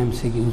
MCQ।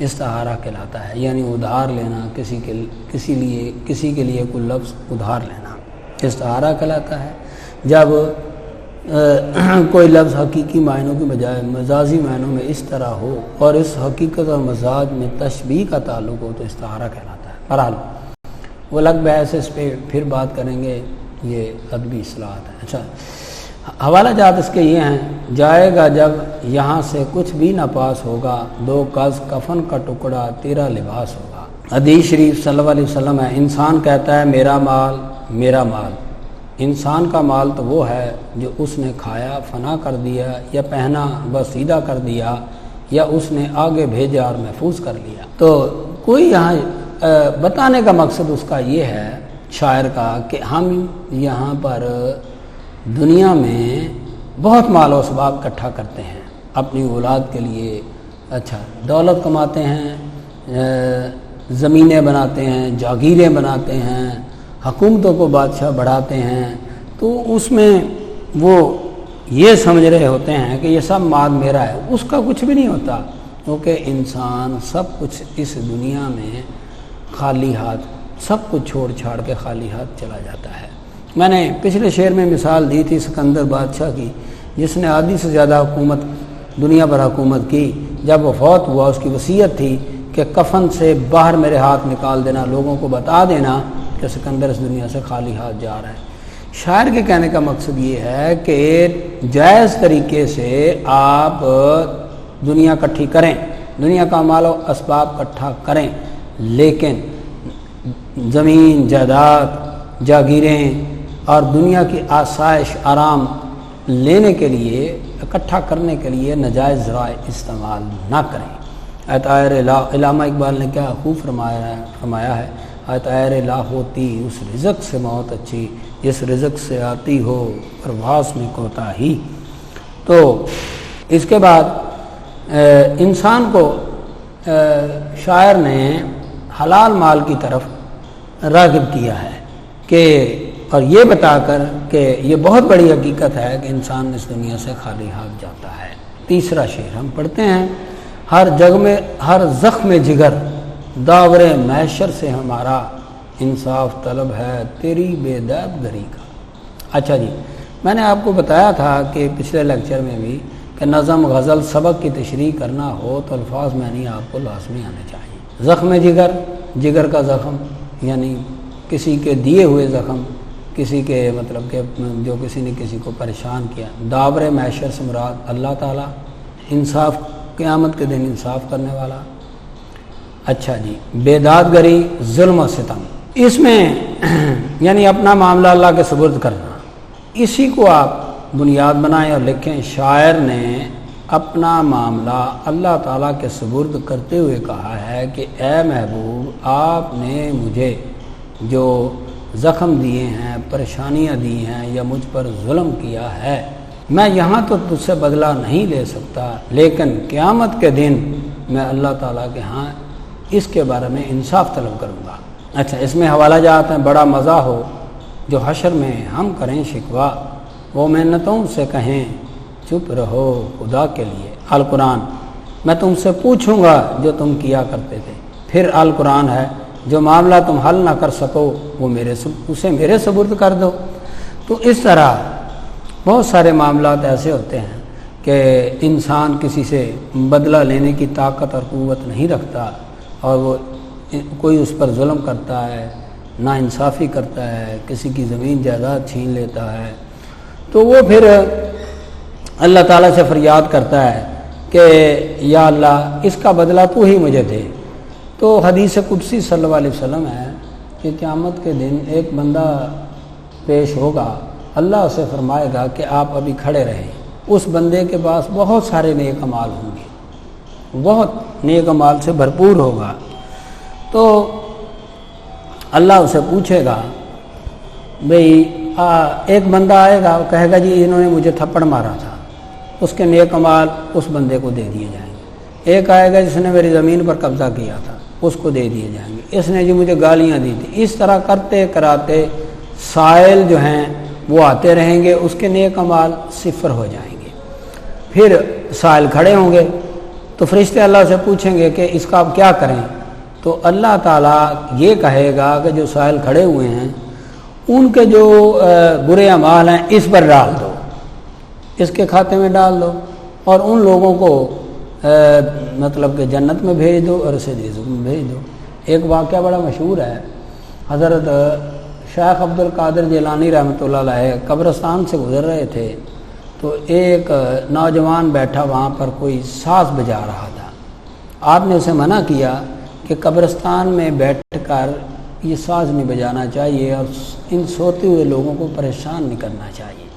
استعارہ کہلاتا ہے، یعنی ادھار لینا، کسی کے لیے کوئی لفظ ادھار لینا استعارہ کہلاتا ہے۔ جب کوئی لفظ حقیقی معنوں کے بجائے مجازی معنوں میں اس طرح ہو اور اس حقیقت اور مزاج میں تشبیہ کا تعلق ہو تو استعارہ کہلاتا ہے۔ بہرحال وہ الگ بحث، اس پہ پھر بات کریں گے، یہ ادبی اصطلاحات ہیں۔ اچھا، حوالہ جات اس کے یہ ہیں: جائے گا جب یہاں سے کچھ بھی نہ پاس ہوگا، 2 گز کفن کا ٹکڑا تیرا لباس ہوگا۔ حدیث شریف صلی اللہ علیہ وسلم ہے، انسان کہتا ہے میرا مال میرا مال۔ انسان کا مال تو وہ ہے جو اس نے کھایا فنا کر دیا، یا پہنا بس سیدھا کر دیا، یا اس نے آگے بھیجا اور محفوظ کر لیا۔ تو کوئی یہاں بتانے کا مقصد اس کا یہ ہے شاعر کا کہ ہم یہاں پر دنیا میں بہت مال و اسباب اکٹھا کرتے ہیں اپنی اولاد کے لیے، اچھا دولت کماتے ہیں، زمینیں بناتے ہیں، جاگیریں بناتے ہیں، حکومتوں کو بادشاہ بڑھاتے ہیں، تو اس میں وہ یہ سمجھ رہے ہوتے ہیں کہ یہ سب مال میرا ہے۔ اس کا کچھ بھی نہیں ہوتا، کیونکہ انسان سب کچھ اس دنیا میں خالی ہاتھ، سب کچھ چھوڑ چھاڑ کے خالی ہاتھ چلا جاتا ہے۔ میں نے پچھلے شعر میں مثال دی تھی سکندر بادشاہ کی، جس نے آدھی سے زیادہ حکومت دنیا پر حکومت کی۔ جب وہ فوت ہوا اس کی وصیت تھی کہ کفن سے باہر میرے ہاتھ نکال دینا، لوگوں کو بتا دینا کہ سکندر اس دنیا سے خالی ہاتھ جا رہا ہے۔ شاعر کے کہنے کا مقصد یہ ہے کہ جائز طریقے سے آپ دنیا اکٹھی کریں، دنیا کا مال و اسباب اکٹھا کریں، لیکن زمین جائیداد جاگیریں اور دنیا کی آسائش آرام لینے کے لیے، اکٹھا کرنے کے لیے ناجائز ذرائع استعمال نہ کریں۔ عطائر علامہ اقبال نے کیا خوب فرمایا ہے: عطائر لا ہوتی اس رزق سے موت اچھی، جس رزق سے آتی ہو پرواز میں کوتاہی۔ تو اس کے بعد انسان کو شاعر نے حلال مال کی طرف راغب کیا ہے کہ، اور یہ بتا کر کہ یہ بہت بڑی حقیقت ہے کہ انسان اس دنیا سے خالی ہاتھ جاتا ہے۔ تیسرا شعر ہم پڑھتے ہیں: ہر جگ میں ہر زخم جگر داور محشر سے ہمارا، انصاف طلب ہے تیری بے داد گری کا۔ اچھا جی، میں نے آپ کو بتایا تھا کہ پچھلے لیکچر میں بھی کہ نظم غزل سبق کی تشریح کرنا ہو تو الفاظ میں نہیں آپ کو لازمی آنے چاہیے۔ زخم جگر، جگر کا زخم یعنی کسی کے دیے ہوئے زخم، کسی کے مطلب کہ جو کسی نے کسی کو پریشان کیا۔ داور محشر سے مراد اللہ تعالیٰ، انصاف قیامت کے دن انصاف کرنے والا۔ اچھا جی، بیداد گری ظلم و ستم، اس میں یعنی اپنا معاملہ اللہ کے سپرد کرنا، اسی کو آپ بنیاد بنائیں اور لکھیں۔ شاعر نے اپنا معاملہ اللہ تعالیٰ کے سپرد کرتے ہوئے کہا ہے کہ اے محبوب، آپ نے مجھے جو زخم دیے ہیں، پریشانیاں دی ہیں یا مجھ پر ظلم کیا ہے، میں یہاں تو تجھ سے بدلہ نہیں لے سکتا، لیکن قیامت کے دن میں اللہ تعالیٰ کے ہاں اس کے بارے میں انصاف طلب کروں گا۔ اچھا، اس میں حوالہ جات ہیں: بڑا مزہ ہو جو حشر میں ہم کریں شکوہ، وہ محنتوں سے کہیں چپ رہو خدا کے لیے۔ القرآن: میں تم سے پوچھوں گا جو تم کیا کرتے تھے۔ پھر القرآن ہے: جو معاملہ تم حل نہ کر سکو وہ اسے میرے سپرد کر دو۔ تو اس طرح بہت سارے معاملات ایسے ہوتے ہیں کہ انسان کسی سے بدلہ لینے کی طاقت اور قوت نہیں رکھتا، اور وہ کوئی اس پر ظلم کرتا ہے، ناانصافی کرتا ہے، کسی کی زمین جائیداد چھین لیتا ہے، تو وہ پھر اللہ تعالیٰ سے فریاد کرتا ہے کہ یا اللہ اس کا بدلہ تو ہی مجھے دے۔ تو حدیث قدسی صلی اللہ علیہ وسلم ہے کہ قیامت کے دن ایک بندہ پیش ہوگا، اللہ اسے فرمائے گا کہ آپ ابھی کھڑے رہیں۔ اس بندے کے پاس بہت سارے نیک اعمال ہوں گے، بہت نیک اعمال سے بھرپور ہوگا۔ تو اللہ اسے پوچھے گا، بھئی ایک بندہ آئے گا، وہ کہے گا جی انہوں نے مجھے تھپڑ مارا تھا، اس کے نیک اعمال اس بندے کو دے دیے جائیں گے۔ ایک آئے گا جس نے میری زمین پر قبضہ کیا تھا، اس کو دے دیے جائیں گے۔ اس نے جو مجھے گالیاں دی تھی، اس طرح کرتے کراتے سائل جو ہیں وہ آتے رہیں گے، اس کے نیک اعمال صفر ہو جائیں گے۔ پھر سائل کھڑے ہوں گے، تو فرشتے اللہ سے پوچھیں گے کہ اس کا آپ کیا کریں؟ تو اللہ تعالیٰ یہ کہے گا کہ جو سائل کھڑے ہوئے ہیں ان کے جو برے اعمال ہیں اس پر ڈال دو، اس کے کھاتے میں ڈال دو، اور ان لوگوں کو مطلب کہ جنت میں بھیج دو اور اسے رزق میں بھیج دو۔ ایک واقعہ بڑا مشہور ہے، حضرت شیخ عبد القادر جیلانی رحمۃ اللہ علیہ قبرستان سے گزر رہے تھے تو ایک نوجوان بیٹھا وہاں پر کوئی ساز بجا رہا تھا۔ آپ نے اسے منع کیا کہ قبرستان میں بیٹھ کر یہ ساز نہیں بجانا چاہیے اور ان سوتے ہوئے لوگوں کو پریشان نہیں کرنا چاہیے۔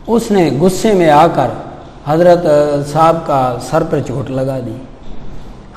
اس نے غصے میں آ کر حضرت صاحب کا سر پر چوٹ لگا دی۔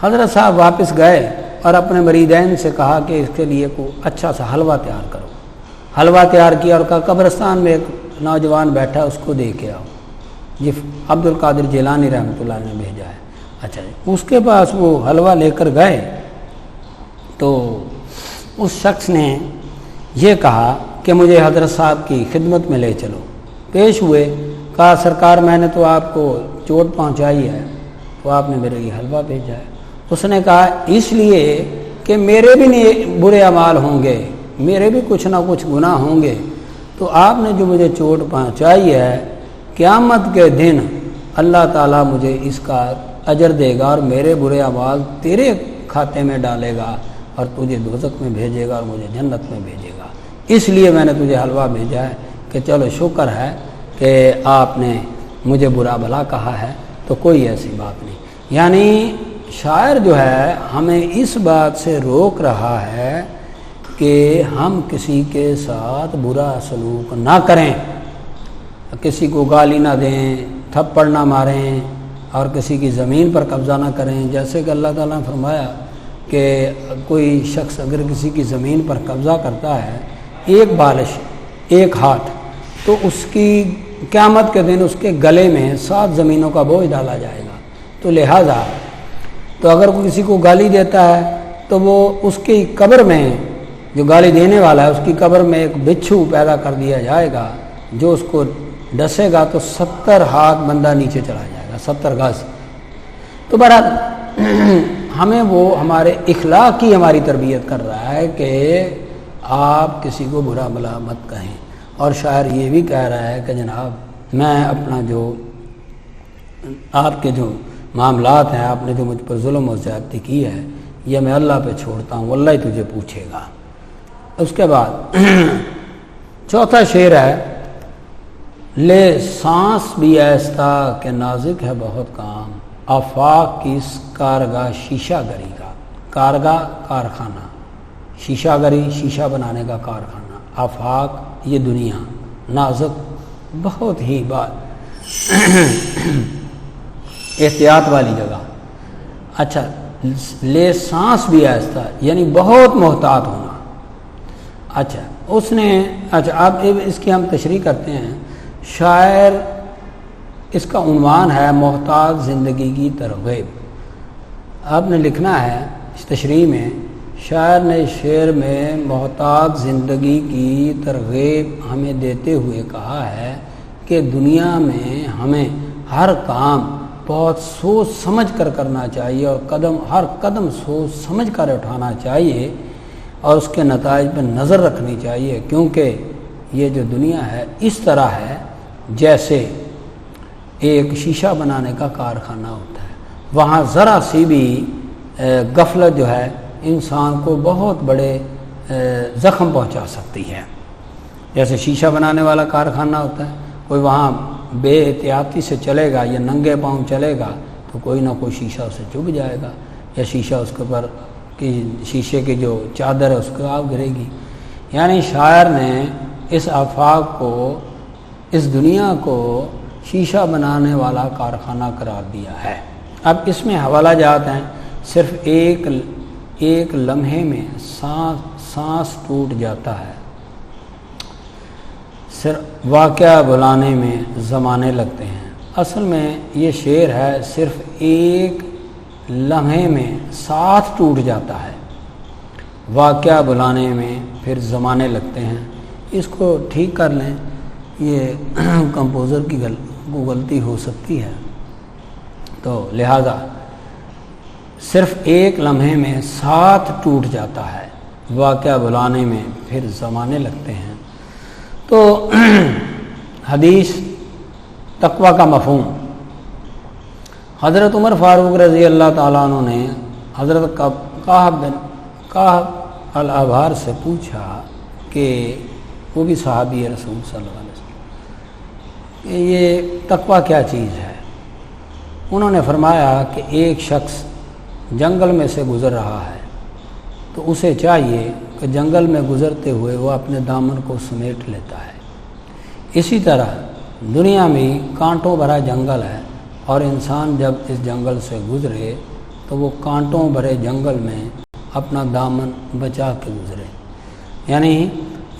حضرت صاحب واپس گئے اور اپنے مریدین سے کہا کہ اس کے لیے کوئی اچھا سا حلوہ تیار کرو۔ حلوہ تیار کیا اور کہا قبرستان میں ایک نوجوان بیٹھا اس کو دے کے آؤ، یہ عبد القادر جیلانی رحمۃ اللہ نے بھیجا ہے۔ اچھا جی، اس کے پاس وہ حلوہ لے کر گئے تو اس شخص نے یہ کہا کہ مجھے حضرت صاحب کی خدمت میں لے چلو۔ پیش ہوئے، کہا سرکار میں نے تو آپ کو چوٹ پہنچائی ہے تو آپ نے میرے لیے حلوہ بھیجا ہے۔ اس نے کہا اس لیے کہ میرے بھی برے اعمال ہوں گے، میرے بھی کچھ نہ کچھ گناہ ہوں گے، تو آپ نے جو مجھے چوٹ پہنچائی ہے قیامت کے دن اللہ تعالیٰ مجھے اس کا اجر دے گا اور میرے برے اعمال تیرے کھاتے میں ڈالے گا اور تجھے دوزخ میں بھیجے گا اور مجھے جنت میں بھیجے گا، اس لیے میں نے تجھے حلوہ بھیجا ہے کہ چلو شکر ہے کہ آپ نے مجھے برا بھلا کہا ہے، تو کوئی ایسی بات نہیں۔ یعنی شاعر جو ہے ہمیں اس بات سے روک رہا ہے کہ ہم کسی کے ساتھ برا سلوک نہ کریں، کسی کو گالی نہ دیں، تھپڑ نہ ماریں اور کسی کی زمین پر قبضہ نہ کریں۔ جیسے کہ اللہ تعالیٰ نے فرمایا کہ کوئی شخص اگر کسی کی زمین پر قبضہ کرتا ہے ایک بالش ایک ہاتھ، تو اس کی قیامت کے دن اس کے گلے میں 7 زمینوں کا بوجھ ڈالا جائے گا۔ تو لہٰذا تو اگر کوئی کسی کو گالی دیتا ہے تو وہ اس کی قبر میں، جو گالی دینے والا ہے اس کی قبر میں ایک بچھو پیدا کر دیا جائے گا، جو اس کو ڈسے گا تو 70 ہاتھ بندہ نیچے چلا جائے گا، 70 گز۔ تو بہرحال ہمیں وہ ہمارے اخلاق کی ہماری تربیت کر رہا ہے کہ آپ کسی کو برا بھلا مت کہیں۔ اور شاعر یہ بھی کہہ رہا ہے کہ جناب میں اپنا جو آپ کے جو معاملات ہیں، آپ نے جو مجھ پر ظلم و زیادتی کی ہے، یہ میں اللہ پہ چھوڑتا ہوں، اللہ ہی تجھے پوچھے گا۔ اس کے بعد چوتھا شعر ہے، لے سانس بھی ایستا کہ نازک ہے بہت کام، آفاق کی اس کارگاہ شیشہ گری کا۔ کارگاہ کارخانہ، شیشہ گری شیشہ بنانے کا کارخانہ، آفاق یہ دنیا، نازک بہت ہی احتیاط والی جگہ۔ اچھا، لے سانس بھی ایستا یعنی بہت محتاط ہونا۔ اچھا اس نے، اچھا اب اس کی ہم تشریح کرتے ہیں۔ شاعر، اس کا عنوان ہے محتاط زندگی کی ترغیب۔ آپ نے لکھنا ہے اس تشریح میں، شاعر نے شعر میں محتاط زندگی کی ترغیب ہمیں دیتے ہوئے کہا ہے کہ دنیا میں ہمیں ہر کام بہت سوچ سمجھ کر کرنا چاہیے اور ہر قدم سوچ سمجھ کر اٹھانا چاہیے اور اس کے نتائج پہ نظر رکھنی چاہیے، کیونکہ یہ جو دنیا ہے اس طرح ہے جیسے ایک شیشہ بنانے کا کارخانہ ہوتا ہے، وہاں ذرا سی بھی غفلت جو ہے انسان کو بہت بڑے زخم پہنچا سکتی ہے۔ جیسے شیشہ بنانے والا کارخانہ ہوتا ہے، کوئی وہاں بے احتیاطی سے چلے گا یا ننگے پاؤں چلے گا تو کوئی نہ کوئی شیشہ اسے چبھ جائے گا، یا شیشہ اس کے پر کی شیشے کی جو چادر ہے اس کو آگ گرے گی۔ یعنی شاعر نے اس آفاق کو، اس دنیا کو شیشہ بنانے والا کارخانہ قرار دیا ہے۔ اب اس میں حوالہ جات ہیں، صرف ایک لمحے میں سانس ٹوٹ جاتا ہے، صرف واقعہ بلانے میں زمانے لگتے ہیں۔ اصل میں یہ شعر ہے، صرف ایک لمحے میں ساتھ ٹوٹ جاتا ہے، واقعہ بلانے میں پھر زمانے لگتے ہیں۔ اس کو ٹھیک کر لیں، یہ کمپوزر کی غلطی ہو سکتی ہے، تو لہذا صرف ایک لمحے میں ساتھ ٹوٹ جاتا ہے، واقعہ بلانے میں پھر زمانے لگتے ہیں۔ تو حدیث تقوی کا مفہوم، حضرت عمر فاروق رضی اللہ تعالیٰ عنہ نے حضرت کعب الابھار سے پوچھا کہ وہ بھی صحابی رسول صلی اللہ علیہ وسلم کہ یہ تقوی کیا چیز ہے؟ انہوں نے فرمایا کہ ایک شخص جنگل میں سے گزر رہا ہے تو اسے چاہیے کہ جنگل میں گزرتے ہوئے وہ اپنے دامن کو سمیٹ لیتا ہے۔ اسی طرح دنیا میں کانٹوں بھرا جنگل ہے اور انسان جب اس جنگل سے گزرے تو وہ کانٹوں بھرے جنگل میں اپنا دامن بچا کے گزرے، یعنی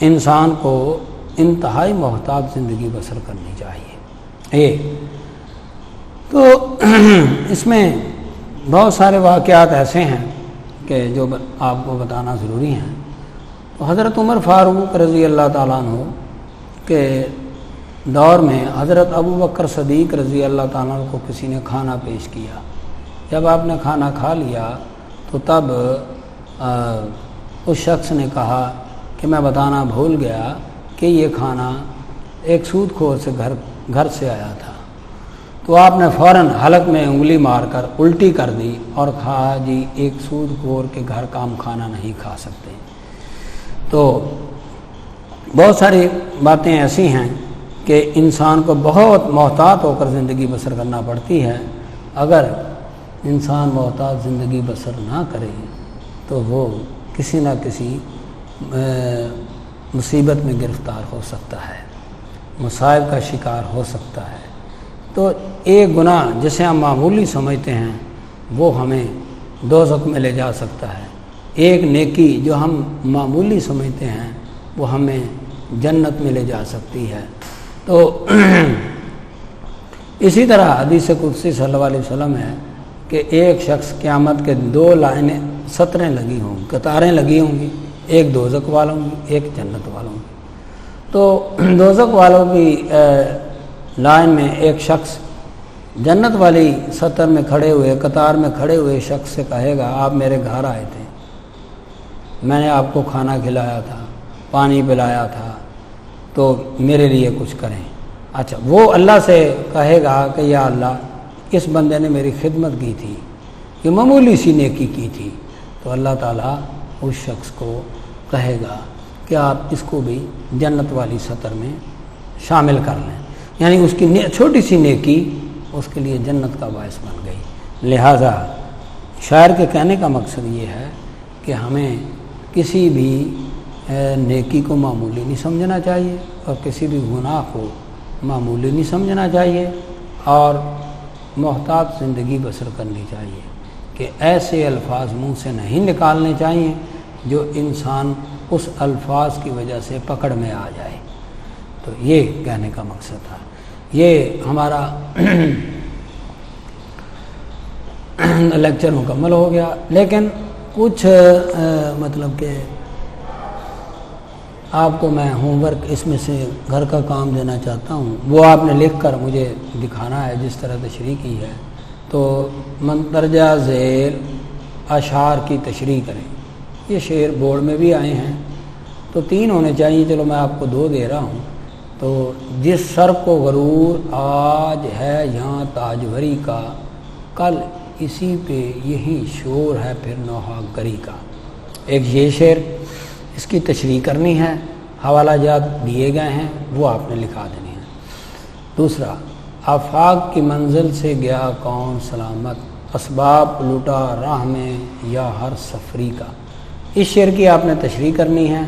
انسان کو انتہائی محتاط زندگی بسر کرنی چاہیے۔ تو اس میں بہت سارے واقعات ایسے ہیں کہ جو آپ کو بتانا ضروری ہیں۔ تو حضرت عمر فاروق رضی اللہ تعالیٰ عنہ کے دور میں حضرت ابو بکر صدیق رضی اللہ تعالیٰ عنہ کو کسی نے کھانا پیش کیا۔ جب آپ نے کھانا کھا لیا تو تب اس شخص نے کہا کہ میں بتانا بھول گیا کہ یہ کھانا ایک سود خور سے گھر سے آیا تھا۔ تو آپ نے فوراً حلق میں انگلی مار کر الٹی کر دی اور کہا جی ایک سود خور کے گھر کا ہم کھانا نہیں کھا سکتے۔ تو بہت ساری باتیں ایسی ہیں کہ انسان کو بہت محتاط ہو کر زندگی بسر کرنا پڑتی ہے۔ اگر انسان محتاط زندگی بسر نہ کرے تو وہ کسی نہ کسی مصیبت میں گرفتار ہو سکتا ہے، مصائب کا شکار ہو سکتا ہے۔ تو ایک گناہ جسے ہم معمولی سمجھتے ہیں وہ ہمیں دوزخ میں لے جا سکتا ہے، ایک نیکی جو ہم معمولی سمجھتے ہیں وہ ہمیں جنت میں لے جا سکتی ہے۔ تو اسی طرح حدیث قدسی صلی اللہ علیہ وسلم ہے کہ ایک شخص قیامت کے 2 لائنیں سطریں لگی ہوں گی، قطاریں لگی ہوں گی، ایک دوزخ والوں کی، ایک جنت والوں کی۔ تو دوزخ والوں کی لائن میں ایک شخص جنت والی سطر میں کھڑے ہوئے، قطار میں کھڑے ہوئے شخص سے کہے گا آپ میرے گھر آئے تھے، میں نے آپ کو کھانا کھلایا تھا، پانی پلایا تھا، تو میرے لیے کچھ کریں۔ اچھا، وہ اللہ سے کہے گا کہ یا اللہ اس بندے نے میری خدمت کی تھی، یہ معمولی سی نیکی کی تھی، تو اللہ تعالیٰ اس شخص کو کہے گا کہ آپ اس کو بھی جنت والی سطر میں شامل کر لیں، یعنی اس کی چھوٹی سی نیکی اس کے لیے جنت کا باعث بن گئی۔ لہٰذا شاعر کے کہنے کا مقصد یہ ہے کہ ہمیں کسی بھی نیکی کو معمولی نہیں سمجھنا چاہیے اور کسی بھی گناہ کو معمولی نہیں سمجھنا چاہیے، اور محتاط زندگی بسر کرنی چاہیے کہ ایسے الفاظ منہ سے نہیں نکالنے چاہیے جو انسان اس الفاظ کی وجہ سے پکڑ میں آ جائے۔ تو یہ کہنے کا مقصد تھا۔ یہ ہمارا لیکچر مکمل ہو گیا، لیکن کچھ مطلب کہ آپ کو میں ہوم ورک اس میں سے گھر کا کام دینا چاہتا ہوں، وہ آپ نے لکھ کر مجھے دکھانا ہے جس طرح تشریح کی ہے۔ تو مندرجہ ذیل اشعار کی تشریح کریں۔ یہ شعر بورڈ میں بھی آئے ہیں، تو 3 ہونے چاہیے، چلو میں آپ کو 2 دے رہا ہوں۔ تو جس سر کو غرور آج ہے یہاں تاجوری کا، کل اسی پہ یہی شور ہے پھر نوحہ گری کا۔ ایک یہ شعر، اس کی تشریح کرنی ہے، حوالہ جات دیے گئے ہیں، وہ آپ نے لکھا دینے ہیں۔ دوسرا، آفاق کی منزل سے گیا کون سلامت، اسباب لوٹا راہ میں یا ہر سفری کا۔ اس شعر کی آپ نے تشریح کرنی ہے،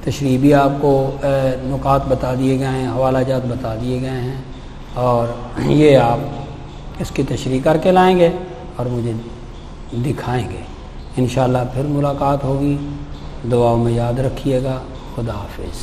تشریح بھی آپ کو نکات بتا دیے گئے ہیں، حوالہ جات بتا دیے گئے ہیں، اور یہ آپ اس کی تشریح کر کے لائیں گے اور مجھے دکھائیں گے۔ انشاءاللہ پھر ملاقات ہوگی، دعاؤں میں یاد رکھیے گا۔ خدا حافظ۔